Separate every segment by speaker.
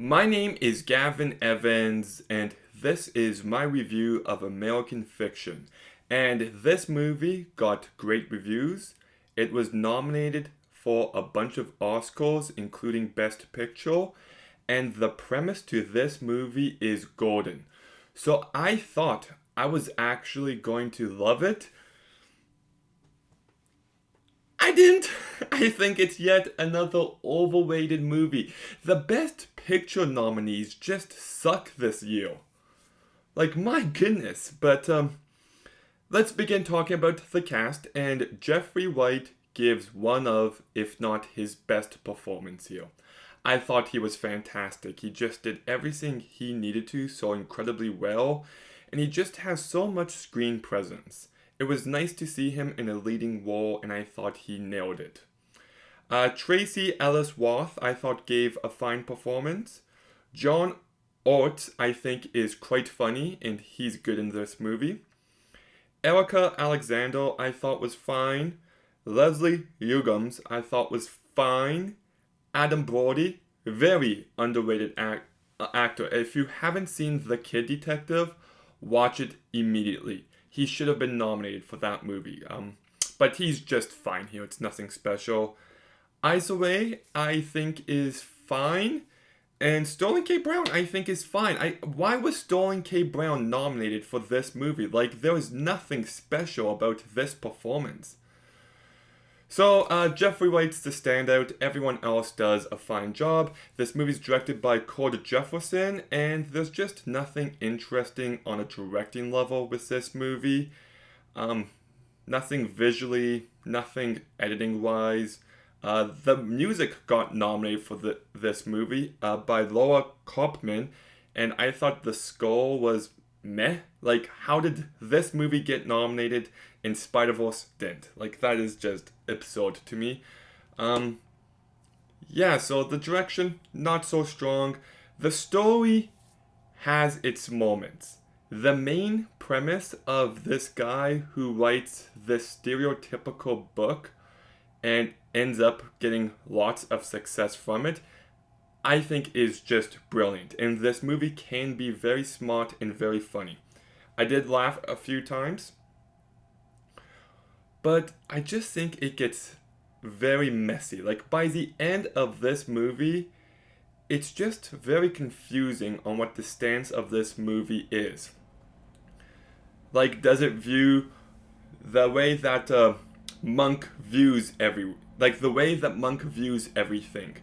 Speaker 1: My name is Gavin Evans, and this is my review of American Fiction. And this movie got great reviews. It was nominated for a bunch of Oscars, including Best Picture, and the premise to this movie is golden. So I thought I was actually going to love it. I didn't. I think it's yet another overrated movie. The Best Picture nominees just suck this year. Like, my goodness. But, let's begin talking about the cast. And Jeffrey Wright gives one of, if not his best performance here. I thought he was fantastic. He just did everything he needed to so incredibly well. And he just has so much screen presence. It was nice to see him in a leading role, and I thought he nailed it. Tracy Ellis Roth, I thought, gave a fine performance. John Orts, I think, is quite funny, and he's good in this movie. Erica Alexander, I thought, was fine. Leslie Uggams, I thought, was fine. Adam Brody, very underrated actor. If you haven't seen The Kid Detective, watch it immediately. He should have been nominated for that movie. But he's just fine here. It's nothing special. Issa Rae, I think, is fine. And Sterling K. Brown, I think, is fine. Why was Sterling K. Brown nominated for this movie? Like, there was nothing special about this performance. So, Jeffrey Wright's the standout. Everyone else does a fine job. This movie's directed by Cord Jefferson, and there's just nothing interesting on a directing level with this movie. Nothing visually, nothing editing-wise. The music got nominated for this movie by Laura Kaufman, and I thought the score was meh. Like, how did this movie get nominated and Spider-Verse didn't? Like, that is just absurd to me. Yeah, so the direction, not so strong. The story has its moments. The main premise of this guy who writes this stereotypical book and ends up getting lots of success from it, I think is just brilliant. And this movie can be very smart and very funny. I did laugh a few times, but I just think it gets very messy. Like, by the end of this movie, it's just very confusing on what the stance of this movie is. Like, does it view the way that Monk views the way that Monk views everything?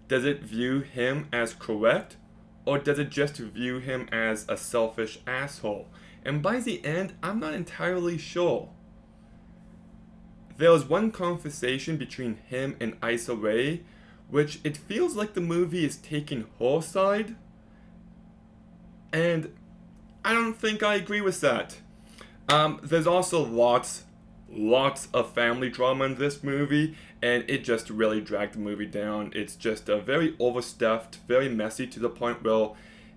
Speaker 1: Does it view him as correct, or does it just view him as a selfish asshole? And by the end, I'm not entirely sure. There was one conversation between him and Issa Rae, which it feels like the movie is taking her side, and I don't think I agree with that. There's also lots of family drama in this movie, and it just really dragged the movie down. It's just very overstuffed, very messy to the point where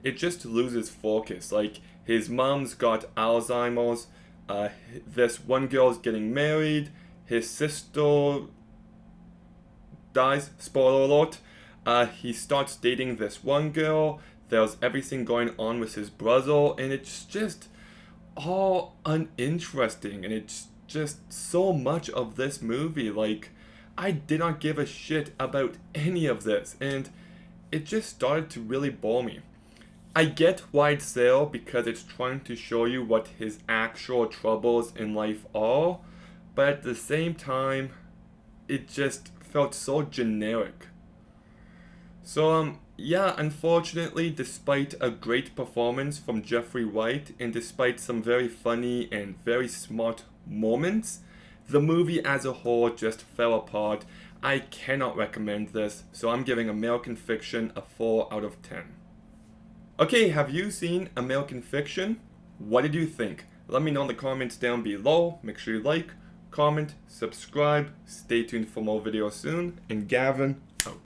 Speaker 1: it just loses focus. Like, his mom's got Alzheimer's, this one girl's getting married, his sister dies, spoiler alert. He starts dating this one girl, there's everything going on with his brother, and it's just all uninteresting, and it's just so much of this movie. Like, I did not give a shit about any of this, and it just started to really bore me. I get why it's there because it's trying to show you what his actual troubles in life are, but at the same time, it just felt so generic. So, yeah, unfortunately, despite a great performance from Jeffrey Wright, and despite some very funny and very smart moments, the movie as a whole just fell apart. I cannot recommend this, so I'm giving American Fiction a 4 out of 10. Okay, have you seen American Fiction? What did you think? Let me know in the comments down below. Make sure you like, comment, subscribe. Stay tuned for more videos soon. And Gavin